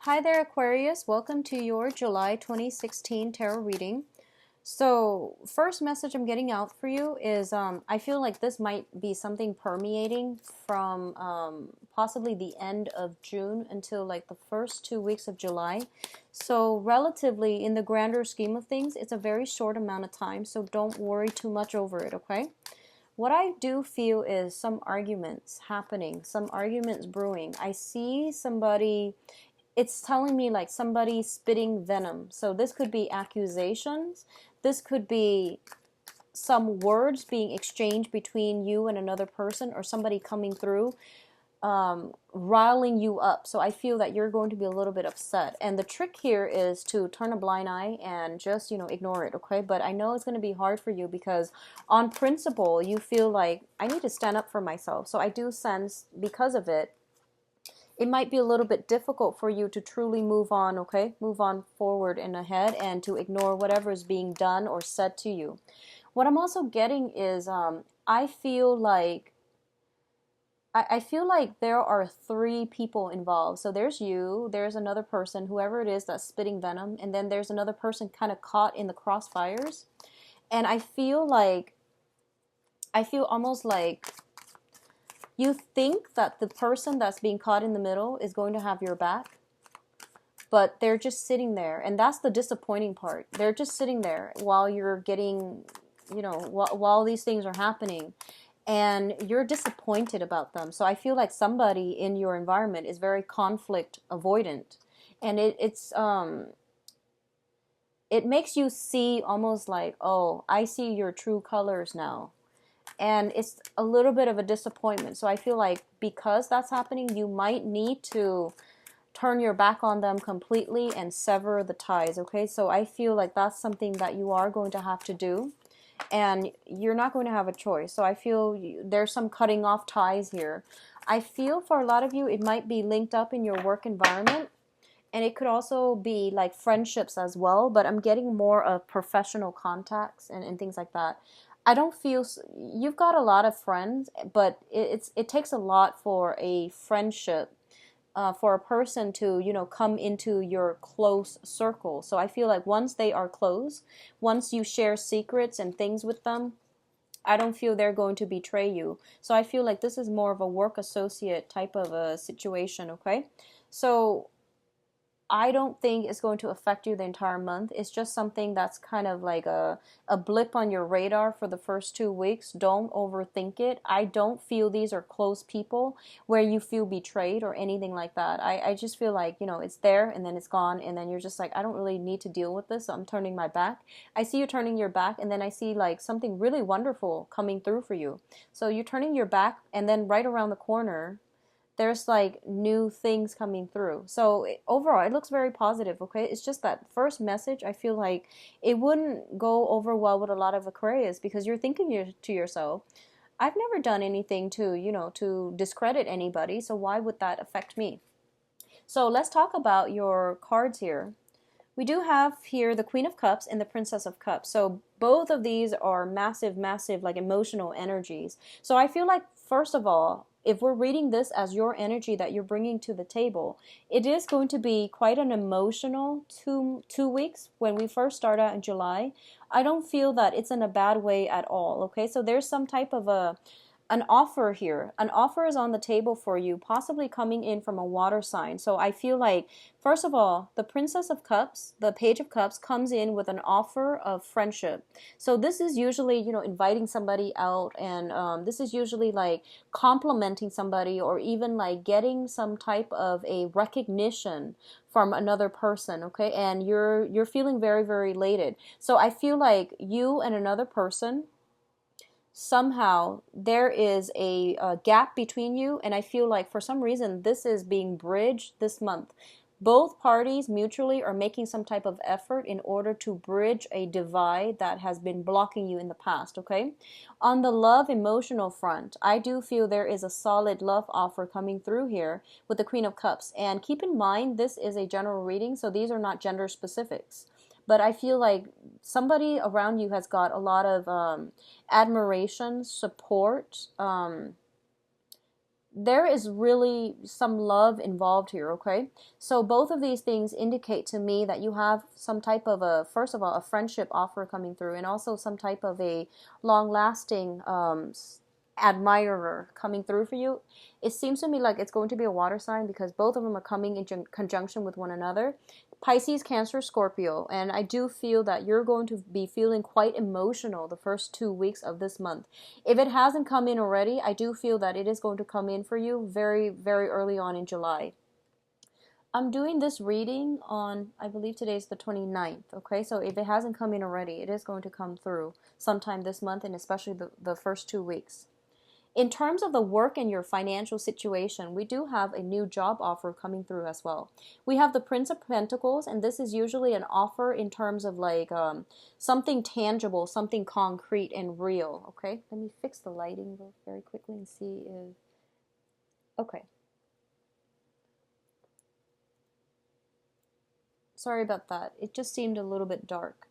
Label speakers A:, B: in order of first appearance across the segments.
A: Hi there, Aquarius. Welcome to your July 2016 tarot reading. So, first message I'm getting out for you is I feel like this might be something permeating from possibly the end of June until like the first 2 weeks of July. So, relatively, in the grander scheme of things, it's a very short amount of time, so don't worry too much over it, okay? What I do feel is some arguments happening, some arguments brewing. I see somebody, it's telling me like somebody spitting venom. So this could be accusations. This could be some words being exchanged between you and another person, or somebody coming through, riling you up. So I feel that you're going to be a little bit upset. And the trick here is to turn a blind eye and just, ignore it, okay? But I know it's going to be hard for you because on principle, you feel like I need to stand up for myself. So I do sense because of it, it might be a little bit difficult for you to truly move on, okay? Move on forward and ahead and to ignore whatever is being done or said to you. What I'm also getting is I feel like there are three people involved. So there's you, there's another person, whoever it is that's spitting venom, and then there's another person kind of caught in the crossfires. And I feel almost like you think that the person that's being caught in the middle is going to have your back, but they're just sitting there. And that's the disappointing part. They're just sitting there while you're getting, while these things are happening. And you're disappointed about them. So I feel like somebody in your environment is very conflict avoidant. And it makes you see almost like, oh, I see your true colors now. And it's a little bit of a disappointment. So I feel like because that's happening, you might need to turn your back on them completely and sever the ties, okay? So I feel like that's something that you are going to have to do, and you're not going to have a choice. So I feel there's some cutting off ties here. I feel for a lot of you, it might be linked up in your work environment, and it could also be like friendships as well, but I'm getting more of professional contacts and things like that. I don't feel you've got a lot of friends, but it takes a lot for a friendship, for a person to come into your close circle. So I feel like once they are close, once you share secrets and things with them, I don't feel they're going to betray you. So I feel like this is more of a work associate type of a situation, okay? So I don't think it's going to affect you the entire month. It's just something that's kind of like a blip on your radar for the first 2 weeks. Don't overthink it. I don't feel these are close people where you feel betrayed or anything like that. I just feel like, it's there and then it's gone, and then you're just like, I don't really need to deal with this, so I'm turning my back. I see you turning your back, and then I see like something really wonderful coming through for you. So you're turning your back, and then right around the corner, there's like new things coming through. So overall, it looks very positive, okay? It's just that first message, I feel like it wouldn't go over well with a lot of Aquarius because you're thinking to yourself, I've never done anything to discredit anybody, so why would that affect me? So let's talk about your cards here. We do have here the Queen of Cups and the Princess of Cups. So both of these are massive, massive, like emotional energies. So I feel like, first of all, if we're reading this as your energy that you're bringing to the table, it is going to be quite an emotional two weeks when we first start out in July. I don't feel that it's in a bad way at all, okay? So there's some type of an offer here. An offer is on the table for you, possibly coming in from a water sign. So I feel like, first of all, the Princess of Cups, the Page of Cups, comes in with an offer of friendship. So this is usually, inviting somebody out, and this is usually like complimenting somebody, or even like getting some type of a recognition from another person, okay? And you're feeling very, very elated. So I feel like you and another person, somehow there is a gap between you, and I feel like for some reason this is being bridged this month. Both parties mutually are making some type of effort in order to bridge a divide that has been blocking you in the past, okay? On the love emotional front, I do feel there is a solid love offer coming through here with the Queen of Cups. And keep in mind, this is a general reading, so these are not gender specifics. But I feel like somebody around you has got a lot of admiration, support, there is really some love involved here, okay? So both of these things indicate to me that you have some type of a, first of all, a friendship offer coming through, and also some type of a long-lasting admirer coming through for you. It seems to me like it's going to be a water sign because both of them are coming in conjunction with one another. Pisces, Cancer, Scorpio, and I do feel that you're going to be feeling quite emotional the first 2 weeks of this month. If it hasn't come in already, I do feel that it is going to come in for you very, very early on in July. I'm doing this reading on, I believe today's the 29th, okay? So if it hasn't come in already, it is going to come through sometime this month, and especially the first 2 weeks. In terms of the work and your financial situation, we do have a new job offer coming through as well. We have the Prince of Pentacles, and this is usually an offer in terms of like something tangible, something concrete and real. Okay, let me fix the lighting very quickly and see if. Okay. Sorry about that. It just seemed a little bit dark.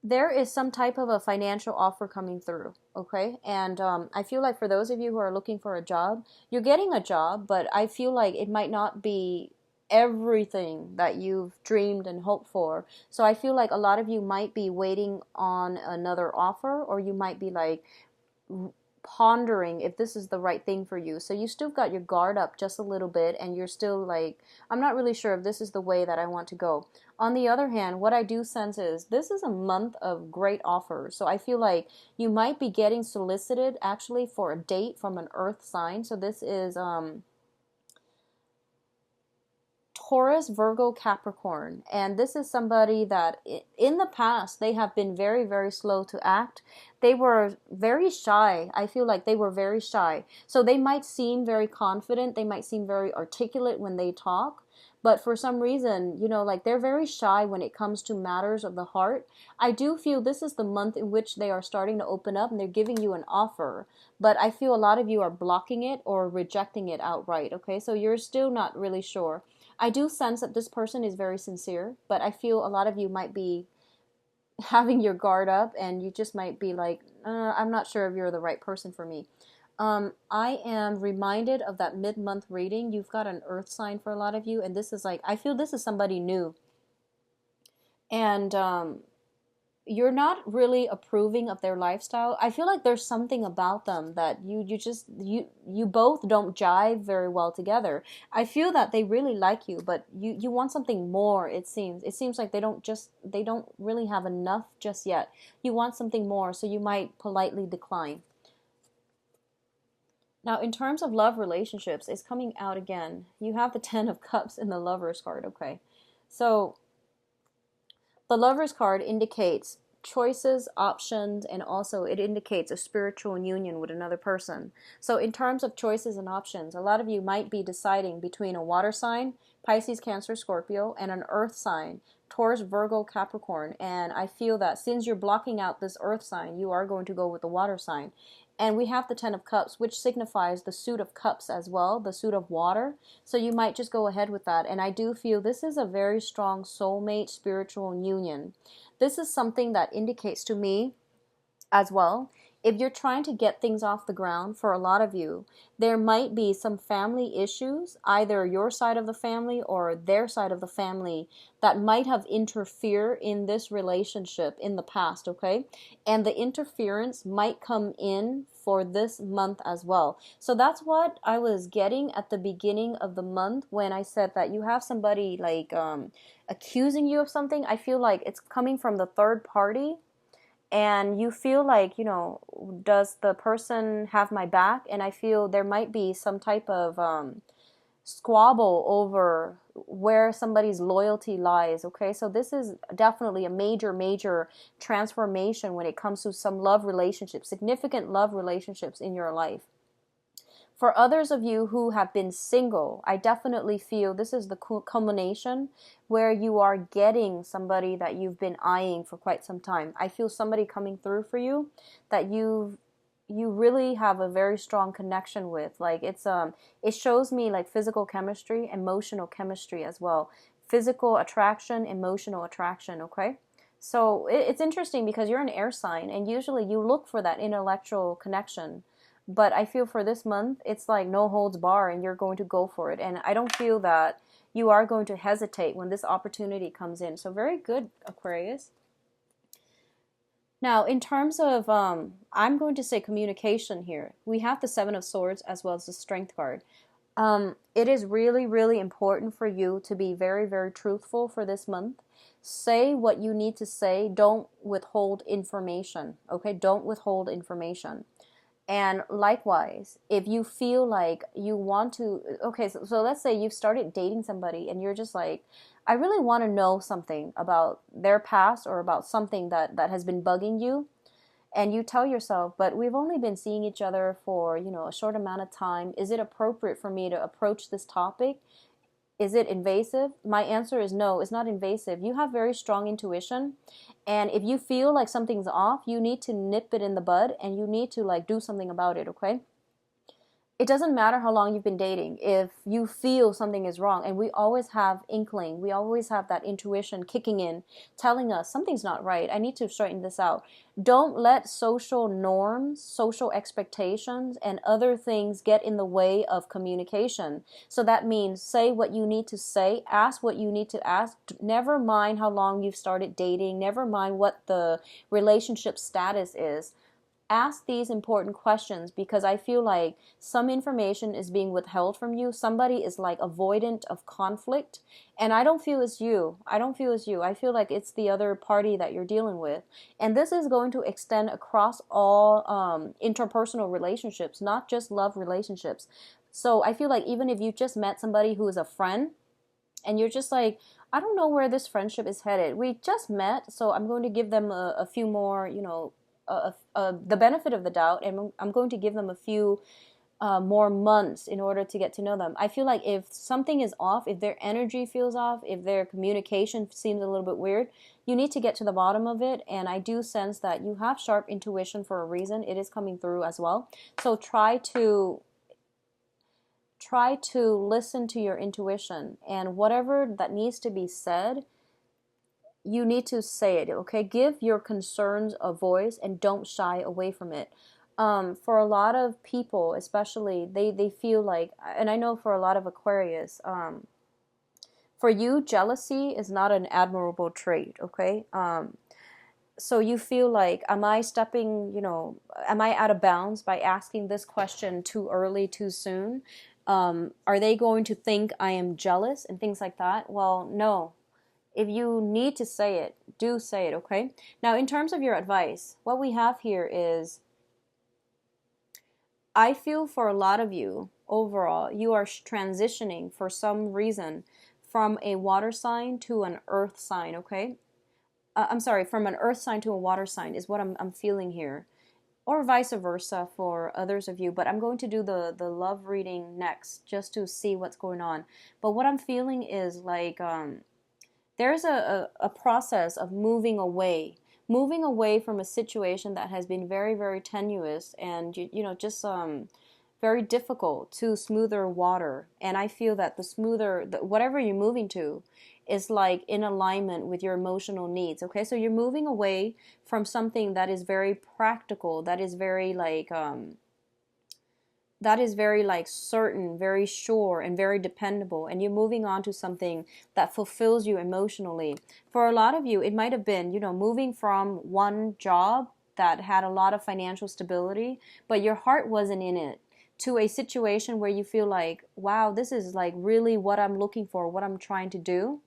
A: There is some type of a financial offer coming through, okay? And I feel like for those of you who are looking for a job, you're getting a job, but I feel like it might not be everything that you've dreamed and hoped for. So I feel like a lot of you might be waiting on another offer, or you might be like pondering if this is the right thing for you. So you still got your guard up just a little bit, and you're still like, I'm not really sure if this is the way that I want to go. On the other hand, what I do sense is this is a month of great offers. So I feel like you might be getting solicited actually for a date from an earth sign. So this is Taurus, Virgo, Capricorn. And this is somebody that in the past, they have been very, very slow to act. They were very shy. I feel like they were very shy. So they might seem very confident. They might seem very articulate when they talk. But for some reason, you know, like they're very shy when it comes to matters of the heart. I do feel this is the month in which they are starting to open up and they're giving you an offer. But I feel a lot of you are blocking it or rejecting it outright, okay? So you're still not really sure. I do sense that this person is very sincere, but I feel a lot of you might be having your guard up and you just might be like, I'm not sure if you're the right person for me. I am reminded of that mid-month reading. You've got an earth sign for a lot of you, and this is like, I feel this is somebody new. And you're not really approving of their lifestyle. I feel like there's something about them that you both don't jive very well together. I feel that they really like you, but you want something more. It seems like they don't really have enough just yet. You want something more, so you might politely decline. Now, in terms of love relationships, it's coming out again. You have the Ten of Cups in the Lover's card, okay? So the Lover's card indicates choices, options, and also it indicates a spiritual union with another person. So in terms of choices and options, a lot of you might be deciding between a water sign, Pisces, Cancer, Scorpio, and an earth sign, Taurus, Virgo, Capricorn. And I feel that since you're blocking out this earth sign, you are going to go with the water sign. And we have the Ten of Cups, which signifies the suit of cups as well, the suit of water. So you might just go ahead with that. And I do feel this is a very strong soulmate spiritual union. This is something that indicates to me as well, if you're trying to get things off the ground, for a lot of you, there might be some family issues, either your side of the family or their side of the family, that might have interfered in this relationship in the past, okay? And the interference might come in for this month as well. So that's what I was getting at the beginning of the month when I said that you have somebody like accusing you of something. I feel like it's coming from the third party. And you feel like, you know, does the person have my back? And I feel there might be some type of squabble over where somebody's loyalty lies, okay? So this is definitely a major, major transformation when it comes to some love relationships, significant love relationships in your life. For others of you who have been single, I definitely feel this is the culmination where you are getting somebody that you've been eyeing for quite some time. I feel somebody coming through for you that you really have a very strong connection with. Like it shows me like physical chemistry, emotional chemistry as well. Physical attraction, emotional attraction, okay? So it's interesting because you're an air sign and usually you look for that intellectual connection. But I feel for this month, it's like no holds bar and you're going to go for it. And I don't feel that you are going to hesitate when this opportunity comes in. So very good, Aquarius. Now, in terms of, I'm going to say communication here. We have the Seven of Swords as well as the Strength card. It is really, really important for you to be very, very truthful for this month. Say what you need to say. Don't withhold information, okay? Don't withhold information. And likewise, if you feel like you want to, okay, so let's say you've started dating somebody and you're just like, I really want to know something about their past or about something that has been bugging you. And you tell yourself, but we've only been seeing each other for, a short amount of time. Is it appropriate for me to approach this topic? Is it invasive? My answer is no, it's not invasive. You have very strong intuition. And if you feel like something's off, you need to nip it in the bud and you need to like do something about it, okay? It doesn't matter how long you've been dating. If you feel something is wrong, and we always have inkling, we always have that intuition kicking in, telling us something's not right. I need to straighten this out. Don't let social norms, social expectations, and other things get in the way of communication. So that means say what you need to say, ask what you need to ask. Never mind how long you've started dating, never mind what the relationship status is. Ask these important questions because I feel like some information is being withheld from you. Somebody is like avoidant of conflict. And I don't feel it's you. I don't feel it's you. I feel like it's the other party that you're dealing with. And this is going to extend across all interpersonal relationships, not just love relationships. So I feel like even if you just met somebody who is a friend and you're just like, I don't know where this friendship is headed. We just met, so I'm going to give them a few more, the benefit of the doubt, and I'm going to give them a few more months in order to get to know them. I feel like if something is off, if their energy feels off, if their communication seems a little bit weird, you need to get to the bottom of it. And I do sense that you have sharp intuition for a reason. It is coming through as well. So try to listen to your intuition, and whatever that needs to be said, you need to say it, okay? Give your concerns a voice and don't shy away from it. For a lot of people, especially, they feel like, and I know for a lot of Aquarius, for you, jealousy is not an admirable trait, okay? So you feel like, am I out of bounds by asking this question too early, too soon? Are they going to think I am jealous and things like that? Well, no. If you need to say it, do say it, okay? Now, in terms of your advice, what we have here is, I feel for a lot of you, overall, you are transitioning for some reason from a water sign to an earth sign, okay? I'm sorry, from an earth sign to a water sign is what I'm feeling here. Or vice versa for others of you, but I'm going to do the love reading next just to see what's going on. But what I'm feeling is like, there's a process of moving away from a situation that has been very, very tenuous and, just very difficult to smoother water. And I feel that whatever you're moving to is like in alignment with your emotional needs. Okay, so you're moving away from something that is very practical, that is very certain, very sure, and very dependable, and you're moving on to something that fulfills you emotionally. For a lot of you, it might have been, moving from one job that had a lot of financial stability, but your heart wasn't in it, to a situation where you feel like, wow, this is like really what I'm looking for, what I'm trying to do.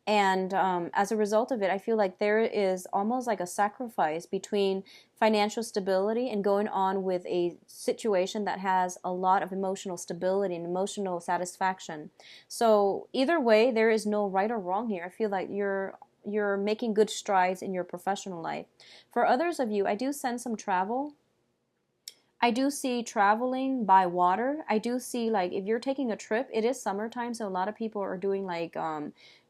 A: And as a result of it, I feel like there is almost like a sacrifice between financial stability and going on with a situation that has a lot of emotional stability and emotional satisfaction. So either way, there is no right or wrong here. I feel like you're making good strides in your professional life. For others of you, I do sense some travel. I do see traveling by water. I do see, like, if you're taking a trip, it is summertime, so a lot of people are doing like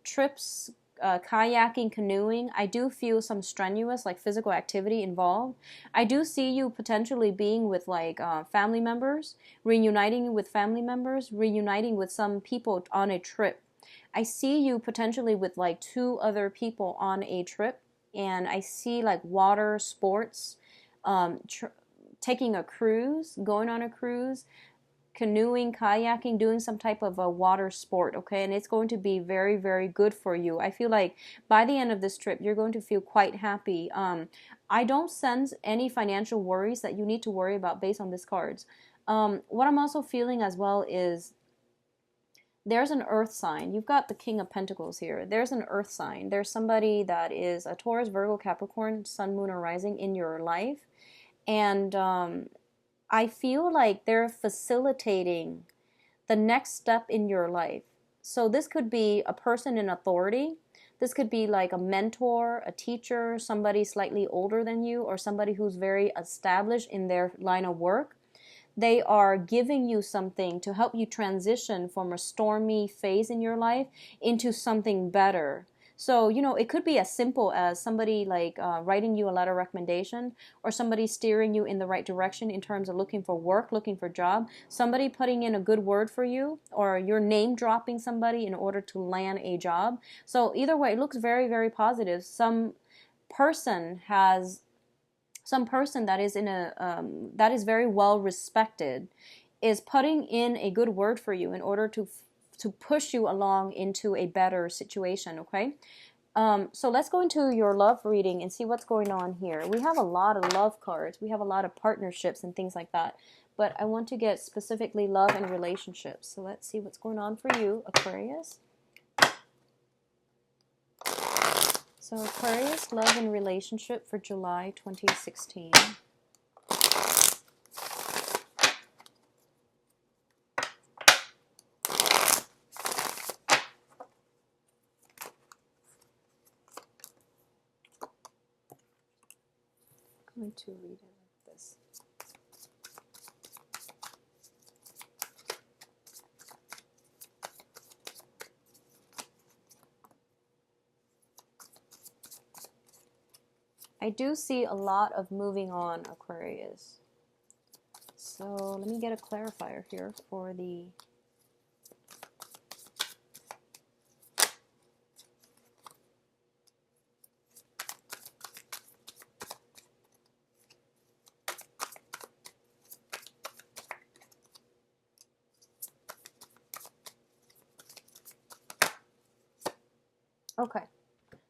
A: trips, kayaking, canoeing. I do feel some strenuous, like, physical activity involved. I do see you potentially being with like family members, reuniting with family members, reuniting with some people on a trip. I see you potentially with like 2 other people on a trip, and I see like water sports, taking a cruise, going on a cruise, canoeing, kayaking, doing some type of a water sport, okay? And it's going to be very, very good for you. I feel like by the end of this trip, you're going to feel quite happy. I don't sense any financial worries that you need to worry about based on these cards. What I'm also feeling as well is there's an earth sign. You've got the King of Pentacles here. There's an earth sign. There's somebody that is a Taurus, Virgo, Capricorn, Sun, Moon, or Rising in your life. And I feel like they're facilitating the next step in your life. So this could be a person in authority. This could be like a mentor, a teacher, somebody slightly older than you, or somebody who's very established in their line of work. They are giving you something to help you transition from a stormy phase in your life into something better. So, you know, it could be as simple as somebody like writing you a letter of recommendation, or somebody steering you in the right direction in terms of looking for work, looking for a job, somebody putting in a good word for you, or you're name dropping somebody in order to land a job. So either way, it looks very, very positive. Some person that is in a that is very well respected is putting in a good word for you in order to push you along into a better situation, okay? So let's go into your love reading and see what's going on here. We have a lot of love cards. We have a lot of partnerships and things like that. But I want to get specifically love and relationships. So let's see what's going on for you, Aquarius. So Aquarius, love and relationship for July 2016. I'm going to read it like this. I do see a lot of moving on, Aquarius. So let me get a clarifier here for the okay.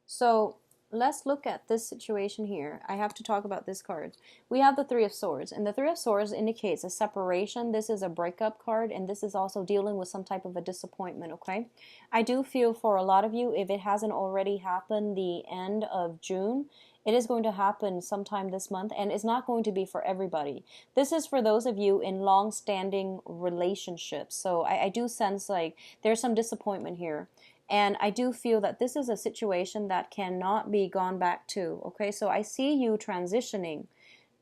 A: So let's look at this situation here. I have to talk about this card. We have the Three of Swords, and the Three of Swords indicates a separation. This is a breakup card, and this is also dealing with some type of a disappointment, okay? I do feel for a lot of you, if it hasn't already happened the end of June, it is going to happen sometime this month, and it's not going to be for everybody. This is for those of you in long-standing relationships. So I do sense like there's some disappointment here. And I do feel that this is a situation that cannot be gone back to, okay? So I see you transitioning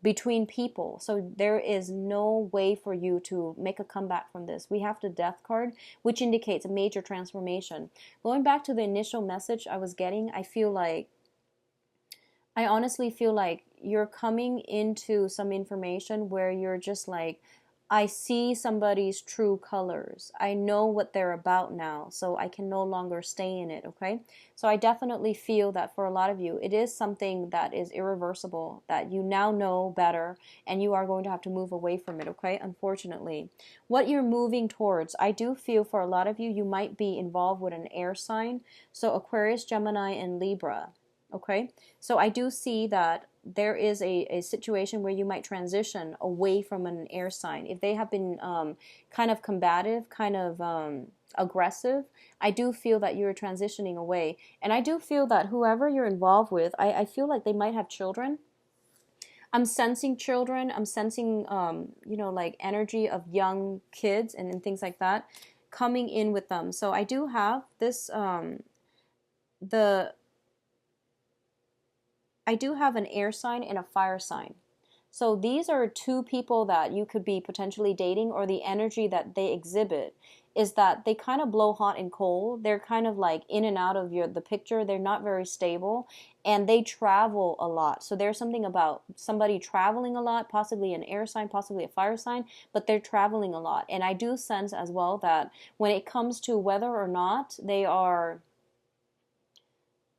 A: between people. So there is no way for you to make a comeback from this. We have the Death card, which indicates a major transformation. Going back to the initial message I was getting, I honestly feel like you're coming into some information where you're just like, I see somebody's true colors. I know what they're about now, so I can no longer stay in it, okay? So I definitely feel that for a lot of you, it is something that is irreversible, that you now know better, and you are going to have to move away from it, okay? Unfortunately. What you're moving towards, I do feel for a lot of you, you might be involved with an air sign. So Aquarius, Gemini, and Libra, okay? So I do see that there is a situation where you might transition away from an air sign. If they have been kind of combative, kind of aggressive, I do feel that you're transitioning away. And I do feel that whoever you're involved with, I feel like they might have children. I'm sensing children. I'm sensing, you know, like energy of young kids and things like that coming in with them. So I do have this, I do have an air sign and a fire sign. So these are two people that you could be potentially dating, or the energy that they exhibit is that they kind of blow hot and cold. They're kind of like in and out of the picture. They're not very stable, and they travel a lot. So there's something about somebody traveling a lot, possibly an air sign, possibly a fire sign, but they're traveling a lot. And I do sense as well that when it comes to whether or not they are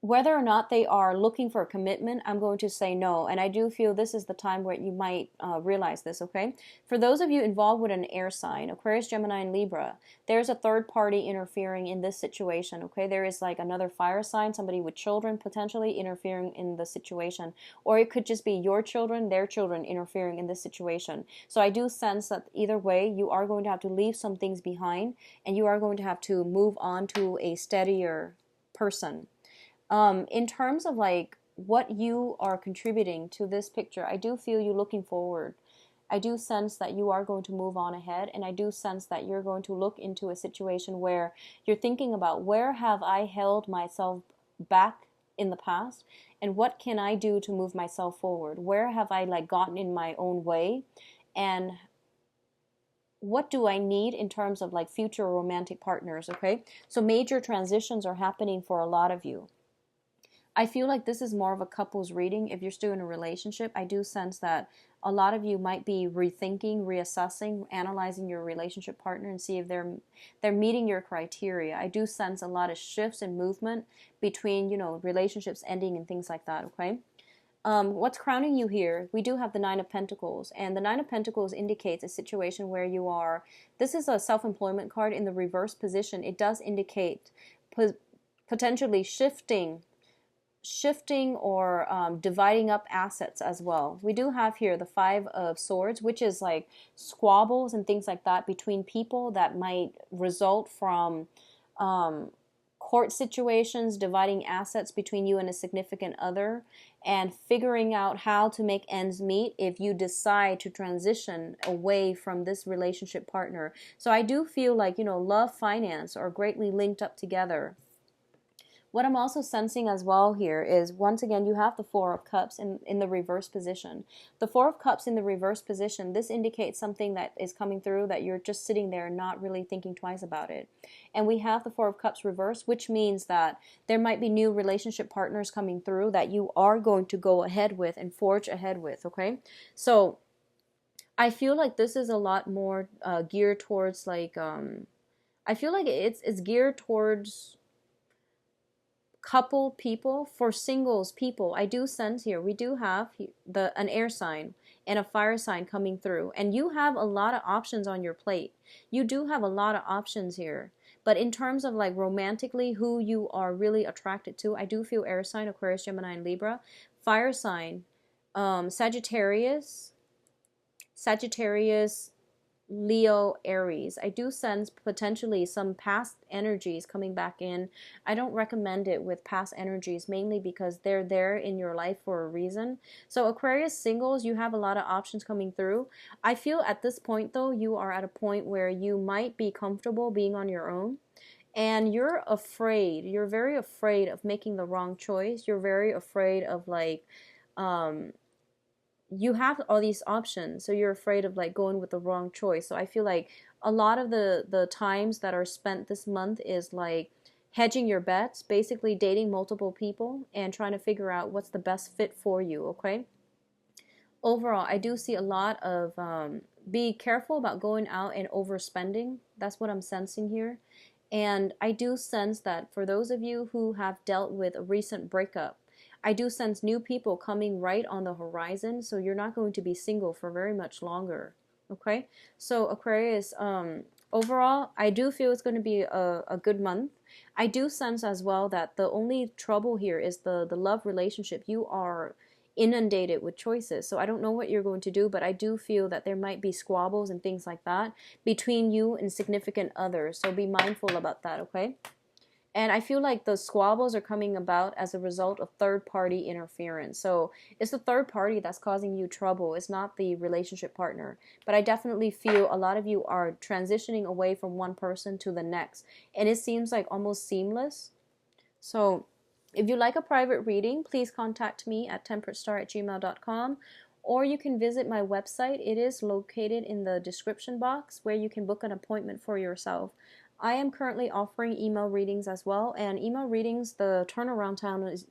A: whether or not they are looking for a commitment, I'm going to say no. And I do feel this is the time where you might realize this, okay? For those of you involved with an air sign, Aquarius, Gemini, and Libra, there's a third party interfering in this situation, okay? There is like another fire sign, somebody with children potentially interfering in the situation. Or it could just be your children, their children interfering in this situation. So I do sense that either way, you are going to have to leave some things behind and you are going to have to move on to a steadier person. In terms of like what you are contributing to this picture, I do feel you looking forward. I do sense that you are going to move on ahead, and I do sense that you're going to look into a situation where you're thinking about where have I held myself back in the past and what can I do to move myself forward? Where have I like gotten in my own way, and what do I need in terms of like future romantic partners, okay? So major transitions are happening for a lot of you. I feel like this is more of a couples reading. If you're still in a relationship, I do sense that a lot of you might be rethinking, reassessing, analyzing your relationship partner and see if they're meeting your criteria. I do sense a lot of shifts and movement between, you know, relationships ending and things like that, okay? What's crowning you here? We do have the Nine of Pentacles, and the Nine of Pentacles indicates a situation where you are, this is a self-employment card in the reverse position. It does indicate potentially shifting or dividing up assets as well. We do have here the Five of Swords, which is like squabbles and things like that between people that might result from court situations, dividing assets between you and a significant other, and figuring out how to make ends meet if you decide to transition away from this relationship partner. So I do feel like, you know, love, finance are greatly linked up together. What I'm also sensing as well here is, once again, you have the Four of Cups in the reverse position. The Four of Cups in the reverse position, this indicates something that is coming through that you're just sitting there not really thinking twice about it. And we have the Four of Cups reverse, which means that there might be new relationship partners coming through that you are going to go ahead with and forge ahead with, okay? So I feel like this is a lot more geared towards like, I feel like it's geared towards couple people. For singles people, I do sense here we do have an air sign and a fire sign coming through, and you have a lot of options on your plate. You do have a lot of options here, but in terms of like romantically who you are really attracted to, I do feel air sign, Aquarius, Gemini, and Libra. Fire sign, Sagittarius, Leo, Aries. I do sense potentially some past energies coming back in. I don't recommend it with past energies, mainly because they're there in your life for a reason. So Aquarius singles, you have a lot of options coming through. I feel at this point though, you are at a point where you might be comfortable being on your own. And you're afraid, you're very afraid of making the wrong choice. You're very afraid of like, you have all these options, so you're afraid of like going with the wrong choice. So I feel like a lot of the times that are spent this month is like hedging your bets, basically dating multiple people and trying to figure out what's the best fit for you, okay? Overall, I do see a lot of be careful about going out and overspending. That's what I'm sensing here. And I do sense that for those of you who have dealt with a recent breakup, I do sense new people coming right on the horizon, so you're not going to be single for very much longer, okay? So Aquarius, overall, I do feel it's going to be a good month. I do sense as well that the only trouble here is the love relationship. You are inundated with choices, so I don't know what you're going to do, but I do feel that there might be squabbles and things like that between you and significant others, so be mindful about that, okay? And I feel like the squabbles are coming about as a result of third-party interference. So it's the third party that's causing you trouble. It's not the relationship partner. But I definitely feel a lot of you are transitioning away from one person to the next. And it seems like almost seamless. So if you like a private reading, please contact me at temperatestar@gmail.com. Or you can visit my website. It is located in the description box where you can book an appointment for yourself. I am currently offering email readings as well, and email readings, the turnaround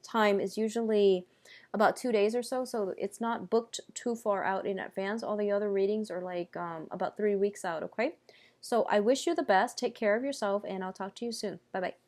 A: time is usually about 2 days or so, so it's not booked too far out in advance. All the other readings are like about 3 weeks out, okay? So I wish you the best, take care of yourself, and I'll talk to you soon. Bye-bye.